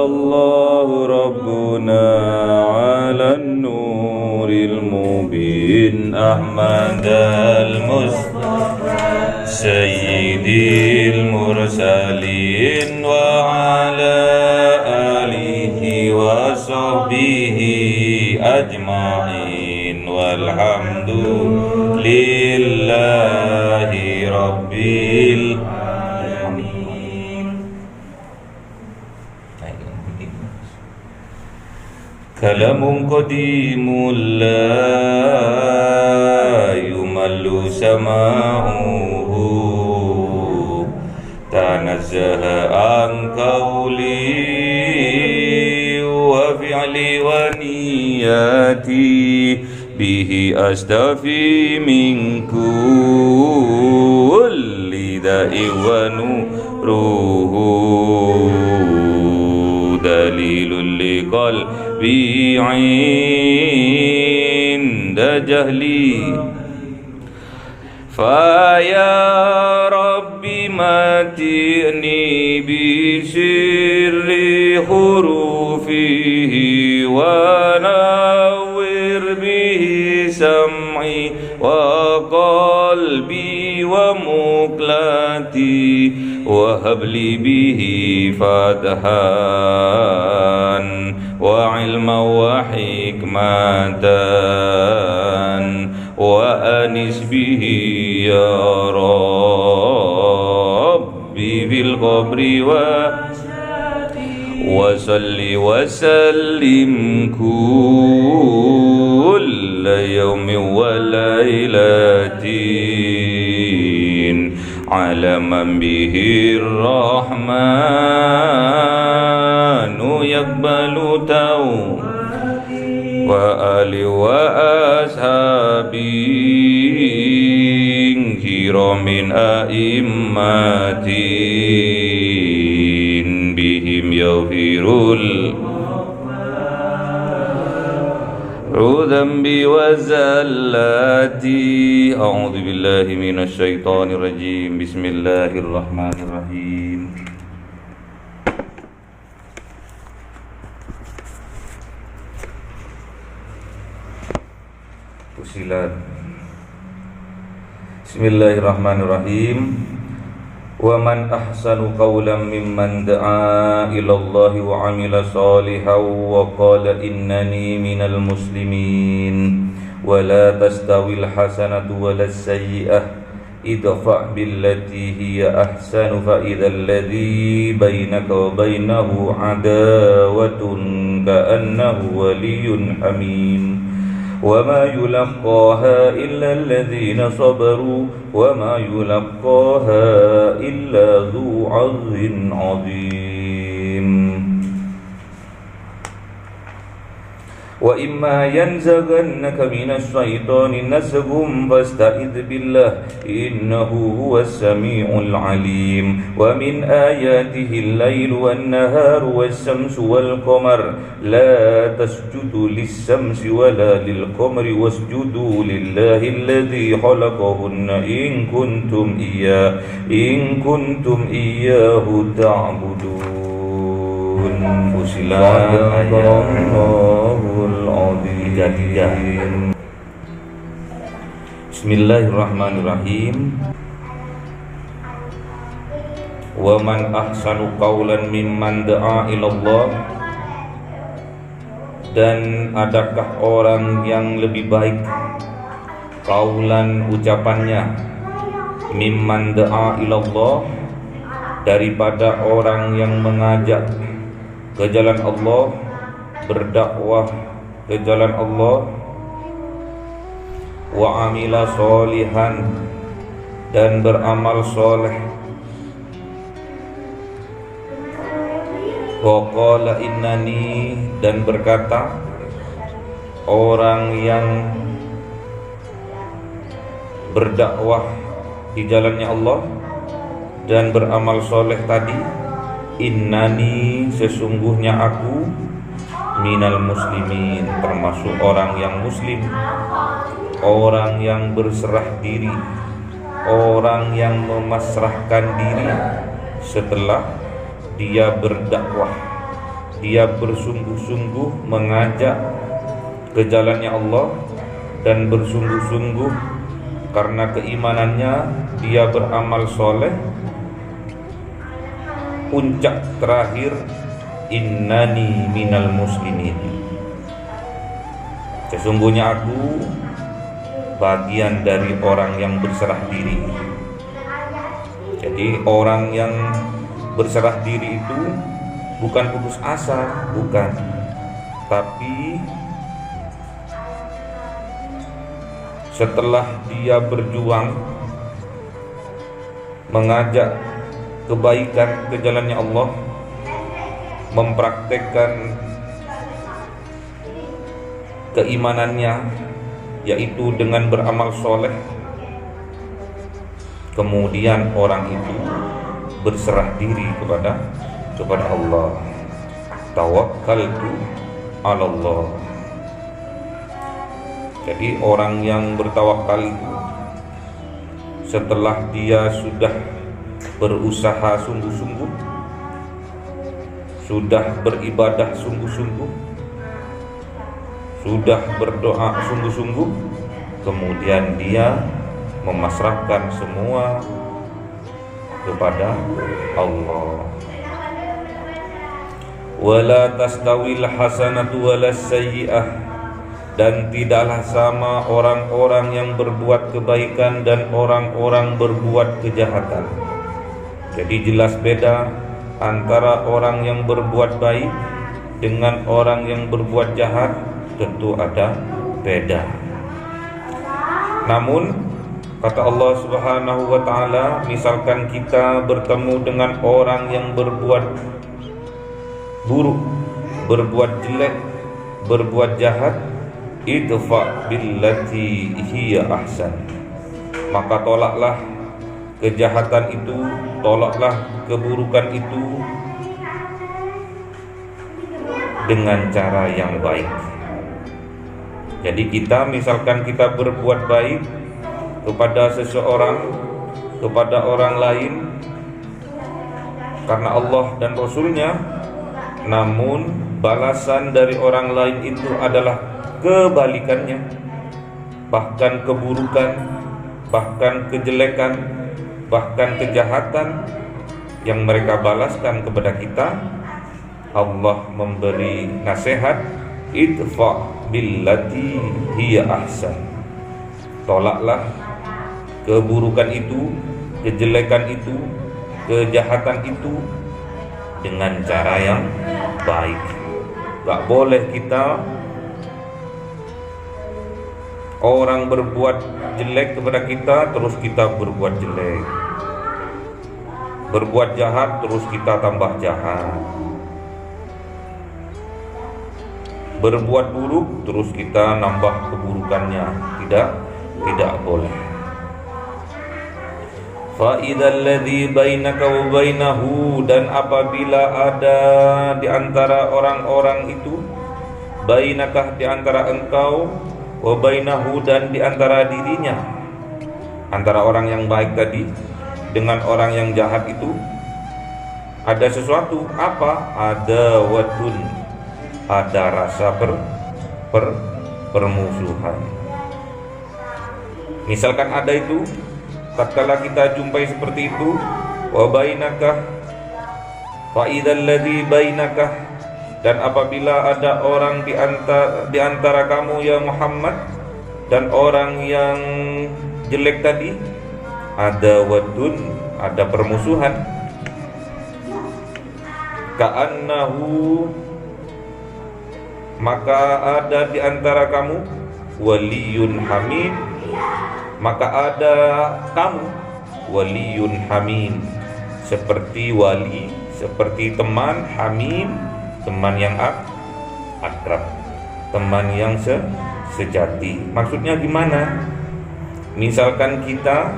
الله ربنا على النور المبين أحمد المصطفى سيد المرسلين وعلى آله وصحبه أجمعين والحمد لله رب العالمين. كلام قديم لا يمل سماعه تنزه عن قولي وفعلي ونياتي به أستفي من كل داء ونوره دليل لقلبي عند جهلي فيا ربي متعني بسر حروفه ونور به سمعي وقلبي ومقلتي وهب لي به فتحا وعلما وحكمة وأنس به يا ربي في القبر وصل وسلم كل يوم وليلة على من به الرحمن يقبل توبة وآل وأصحابه كرام أئمة بهم يغفر ذنبي وزلاتي. أعوذ بالله من الشيطان الرجيم. بسم الله الرحمن الرحيم. Fusilat. Bismillahirrahmanirrahim. Wa man ahsanu qawlan mimman da'a ila Allah wa 'amila shalihan wa qala innani minal muslimin wa la tastawil hasanatu walas sayyi'ah idfa' billati hiya ahsanu fa idzal ladzi bainaka wa bainahu 'adawatun ka'annahu waliyyun hamim. وما يلقاها إلا الذين صبروا وما يلقاها إلا ذو حظ عظيم. وإما ينزغنك من الشيطان نزغ فاستعذ بالله إنه هو السميع العليم. ومن آياته الليل والنهار والشمس والقمر لا تسجدوا للشمس ولا للقمر واسجدوا لله الذي خلقهن إن كنتم إياه تعبدون. Fusilat ayat. Bismillahirrahmanirrahim. Wa man ahsanu qawlan mimman da'a ilallah. Dan adakah orang yang lebih baik qawlan ucapannya mimman da'a ilallah daripada orang yang mengajak ke jalan Allah, berdakwah ke jalan Allah, wa amila sholihan dan beramal soleh, wa qala innani dan berkata orang yang berdakwah di jalannya Allah dan beramal soleh tadi, innani sesungguhnya aku minal muslimin termasuk orang yang muslim, orang yang berserah diri, orang yang memasrahkan diri setelah dia berdakwah dia bersungguh-sungguh mengajak ke jalannya Allah dan bersungguh-sungguh karena keimanannya dia beramal soleh, puncak terakhir innani minal muslimin, sesungguhnya aku bagian dari orang yang berserah diri. Jadi orang yang berserah diri itu bukan putus asa, bukan, tapi setelah dia berjuang mengajak kebaikan ke jalannya Allah, mempraktekkan keimanannya yaitu dengan beramal soleh, kemudian orang itu berserah diri kepada Allah. Tawakkaltu 'ala Allah. Jadi orang yang bertawakal itu setelah dia sudah berusaha sungguh-sungguh, sudah beribadah sungguh-sungguh, sudah berdoa sungguh-sungguh, kemudian dia memasrahkan semua kepada Allah. Wala tastawil hasanatu walas sayyi'ah, dan tidaklah sama orang-orang yang berbuat kebaikan dan orang-orang berbuat kejahatan. Jadi jelas beda antara orang yang berbuat baik dengan orang yang berbuat jahat, tentu ada beda. Namun kata Allah Subhanahu wa taala, misalkan kita bertemu dengan orang yang berbuat buruk, berbuat jelek, berbuat jahat, idfa billati hiya ahsan, maka tolaklah kejahatan itu, tolaklah keburukan itu dengan cara yang baik. Jadi misalkan kita berbuat baik kepada seseorang, kepada orang lain karena Allah dan Rasulnya, namun balasan dari orang lain itu adalah kebalikannya, bahkan keburukan, bahkan kejelekan, bahkan kejahatan yang mereka balaskan kepada kita, Allah memberi nasihat, idfa billati hiya ahsan, tolaklah keburukan itu, kejelekan itu, kejahatan itu dengan cara yang baik. Gak boleh kita orang berbuat jelek kepada kita terus kita berbuat jelek, berbuat jahat terus kita tambah jahat, berbuat buruk terus kita nambah keburukannya. Tidak boleh. Fa idzal ladzi bainaka wa bainahu, dan apabila ada di antara orang-orang itu, bainakah di antara engkau, wa bainahu dan di antara dirinya, antara orang yang baik tadi dengan orang yang jahat itu ada sesuatu, apa? Ada wadun, ada rasa permusuhan. Misalkan ada itu, tatkala kita jumpai seperti itu, wa bainaka fa idzal ladzi bainaka, dan apabila ada orang di antara kamu ya Muhammad dan orang yang jelek tadi, ada wadun, ada permusuhan, ka'annahu, maka ada di antara kamu waliyun hamid, maka ada kamu waliyun hamid, seperti wali, seperti teman, hamid, teman yang akrab, teman yang sejati. Maksudnya gimana? Misalkan kita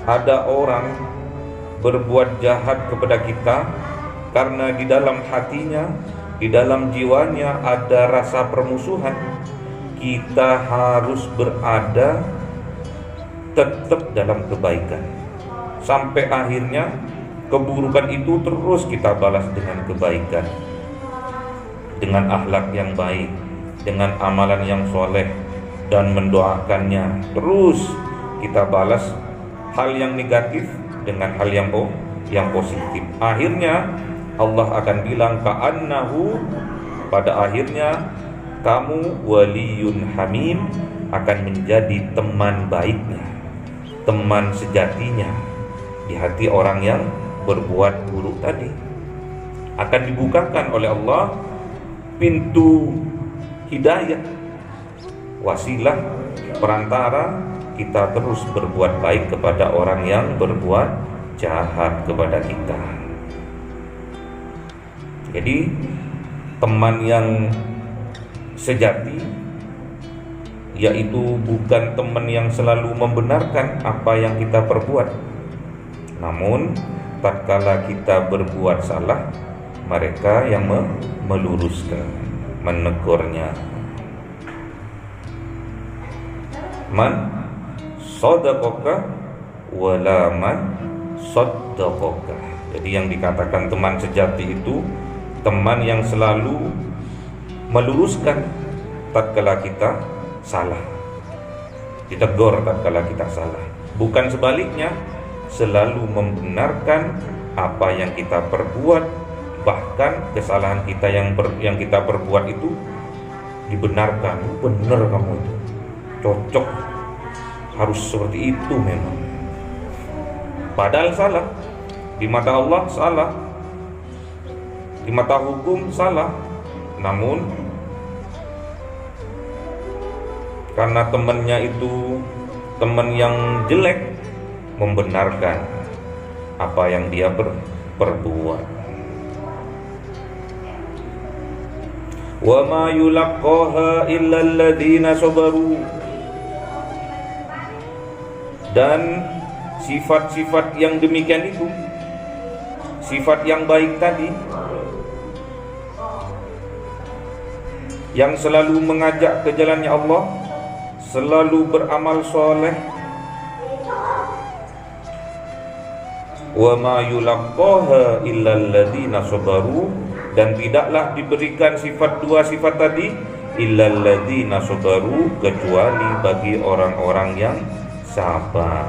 ada orang berbuat jahat kepada kita karena di dalam hatinya, di dalam jiwanya ada rasa permusuhan, kita harus berada tetap dalam kebaikan sampai akhirnya keburukan itu terus kita balas dengan kebaikan, dengan akhlak yang baik, dengan amalan yang soleh, dan mendoakannya. Terus kita balas hal yang negatif dengan hal yang positif. Akhirnya Allah akan bilang ka'annahu, pada akhirnya kamu waliyun hamim, akan menjadi teman baiknya, teman sejatinya di hati orang yang berbuat buruk tadi. Akan dibukakan oleh Allah pintu hidayah, wasilah, perantara kita terus berbuat baik kepada orang yang berbuat jahat kepada kita. Jadi teman yang sejati yaitu bukan teman yang selalu membenarkan apa yang kita perbuat, namun tatkala kita berbuat salah, mereka yang meluruskan, menegurnya. Man sadaqaka wala man saddaqaka. Jadi yang dikatakan teman sejati itu teman yang selalu meluruskan tatkala kita salah, ditegur tatkala kita salah, bukan sebaliknya, selalu membenarkan apa yang kita perbuat, bahkan kesalahan kita yang kita perbuat itu dibenarkan. Benar kamu itu, cocok, harus seperti itu memang. Padahal salah, di mata Allah salah, di mata hukum salah, namun karena temannya itu teman yang jelek, membenarkan apa yang dia perbuat. Wa ma yulaqqaha illa alladziina sabaru. Dan sifat-sifat yang demikian itu, sifat yang baik tadi, yang selalu mengajak ke jalannya Allah, selalu beramal soleh, wa ma yulaqqaha illa alladziina sabaru, dan tidaklah diberikan dua sifat tadi illa alladziina sabaru, kecuali bagi orang-orang yang sabar.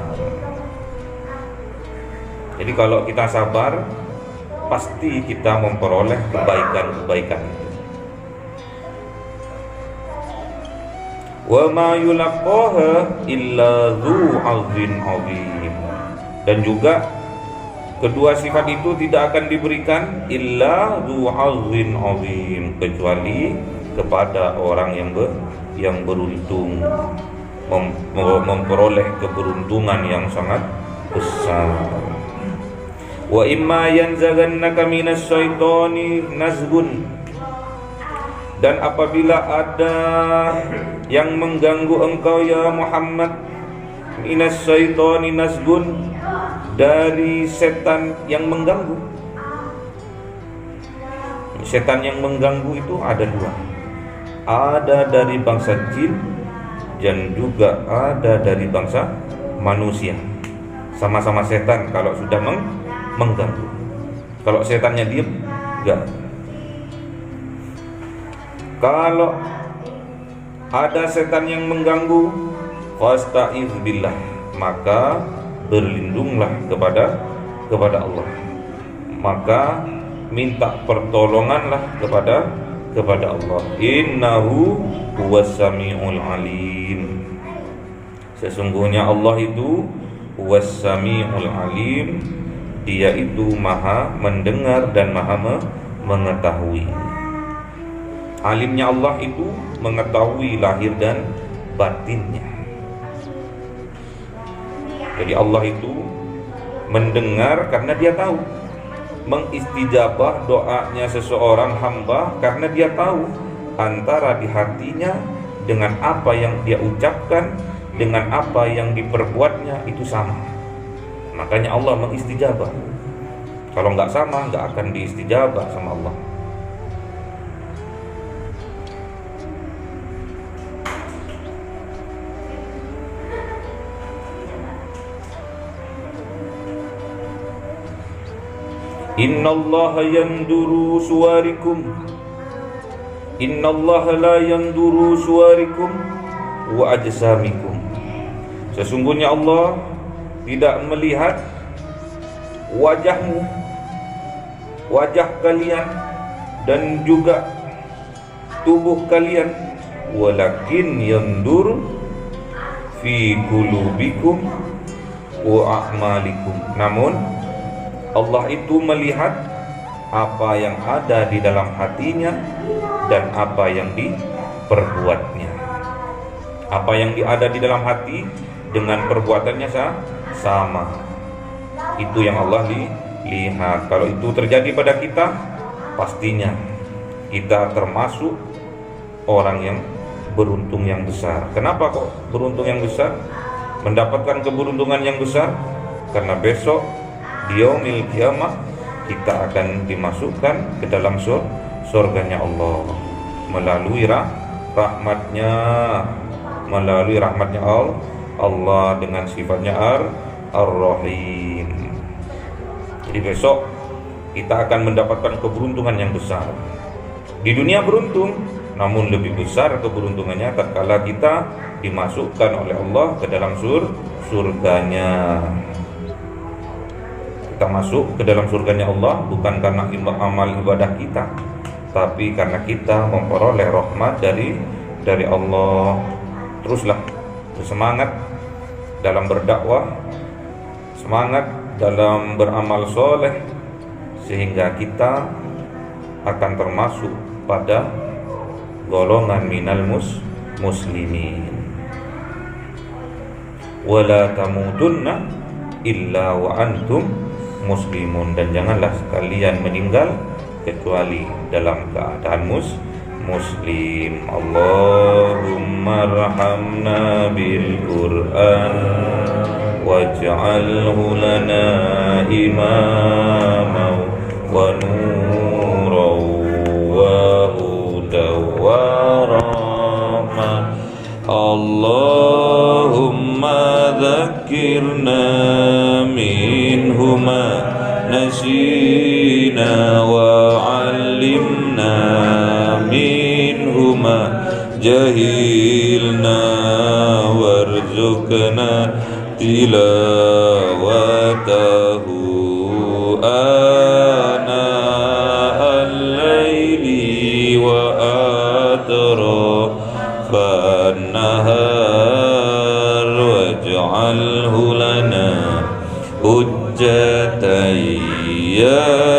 Jadi kalau kita sabar, pasti kita memperoleh kebaikan-kebaikan itu. Wa ma yulaqqaha illa dzu 'azmin 'azim. Dan juga kedua sifat itu tidak akan diberikan illa dzu 'azmin 'azim, kecuali kepada orang yang beruntung, memperoleh keberuntungan yang sangat besar. Wa imma yanzaghannaka minas syaitani nazghun. Dan apabila ada yang mengganggu engkau ya Muhammad, minas syaitani nazghun, dari setan yang mengganggu. Setan yang mengganggu itu ada dua, ada dari bangsa jin dan juga ada dari bangsa manusia. Sama-sama setan kalau sudah mengganggu. Kalau setannya diam, enggak. Kalau ada setan yang mengganggu, fasta'iz billah, maka berlindunglah kepada Allah. Maka minta pertolonganlah kepada Allah. Innahu huwas samiul alim. Sesungguhnya Allah itu huwas samiul alim, Dia itu maha mendengar dan maha mengetahui. Alimnya Allah itu mengetahui lahir dan batinnya. Jadi Allah itu mendengar karena Dia tahu, mengistijabah doanya seseorang hamba karena Dia tahu antara di hatinya dengan apa yang dia ucapkan, dengan apa yang diperbuatnya itu sama. Makanya Allah mengistijabah. Kalau nggak sama, nggak akan diistijabah sama Allah. Innallaha yanduru suwarikum, innallaha la yanduru suwarikum wa ajsamikum. Sesungguhnya Allah tidak melihat wajahmu, wajah kalian, dan juga tubuh kalian, walakin yandur fi qulubikum wa a'malikum. Namun Allah itu melihat apa yang ada di dalam hatinya dan apa yang diperbuatnya. Apa yang ada di dalam hati dengan perbuatannya sama. Itu yang Allah lihat. Kalau itu terjadi pada kita, pastinya kita termasuk orang yang beruntung yang besar. Kenapa kok beruntung yang besar? Mendapatkan keberuntungan yang besar karena besok di yaumil qiyamah kita akan dimasukkan ke dalam surganya Allah melalui rahmatnya, melalui rahmatnya Allah dengan sifatnya Ar-Rahim. Jadi besok kita akan mendapatkan keberuntungan yang besar. Di dunia beruntung, namun lebih besar keberuntungannya tatkala kita dimasukkan oleh Allah ke dalam surganya. Kita masuk ke dalam surganya Allah bukan karena amal ibadah kita, tapi karena kita memperoleh rahmat dari Allah. Teruslah bersemangat dalam berdakwah, semangat dalam beramal soleh, sehingga kita akan termasuk pada golongan minal muslimin. Wala tamutunna illa wa antum muslimun. Dan janganlah sekalian meninggal kecuali dalam keadaan muslim. Allahumma arhamna bil Qur'an waj'alhu lana imama wa nuran wa hudan wa rahmah. Allahumma dhakkirna minhuma nasina wa 'allimna minhuma jahilna warzuqna tilawatahu ana al-laili wa atrafan nahar waj'alhu lana hujjatan ya